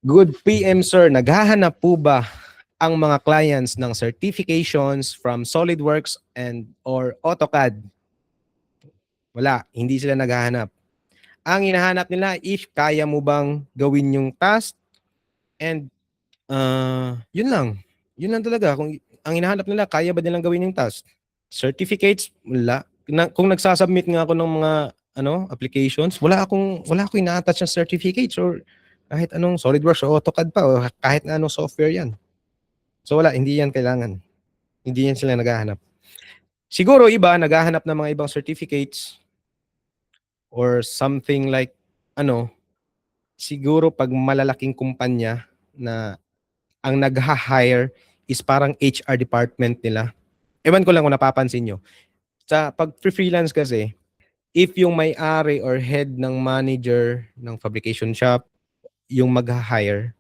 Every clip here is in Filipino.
Good PM, sir. Naghahanap po ba ang mga clients ng certifications from SolidWorks and or AutoCAD? Wala, hindi sila naghahanap. Ang hinahanap nila if kaya mo bang gawin yung task and yun lang. Yun lang talaga. Kung ang hinahanap nila, kaya ba nilang gawin yung task? Certificates, wala. Kung nagsasubmit nga ako ng mga applications, wala akong ina-attach na certificates or kahit anong SolidWorks o AutoCAD pa o kahit na anong software yan. So wala, hindi yan kailangan. Hindi yan sila naghahanap. Siguro iba, naghahanap ng mga ibang certificates or something like, siguro pag malalaking kumpanya na ang nagha-hire is parang HR department nila. Ewan ko lang kung napapansin nyo. Sa pag-freelance kasi, if yung may-ari or head ng manager ng fabrication shop, yung mag-hire,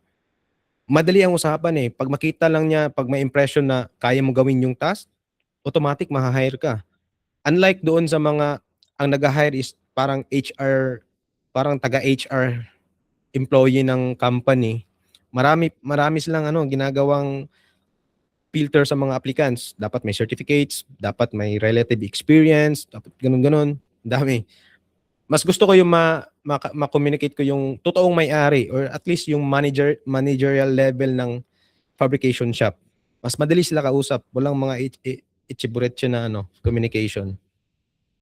madali ang usapan eh. Pag makita lang niya, pag may impression na kaya mo gawin yung task, automatic ma-hire ka. Unlike doon sa mga, ang nag-hire is parang HR, parang taga-HR employee ng company. Marami silang ginagawang filter sa mga applicants. Dapat may certificates, dapat may relative experience, dapat ganun-ganun. Dami. Mas gusto ko yung ma-communicate ko yung totoong may-ari or at least yung managerial level ng fabrication shop. Mas madali sila kausap. Walang mga ichiburetso na communication.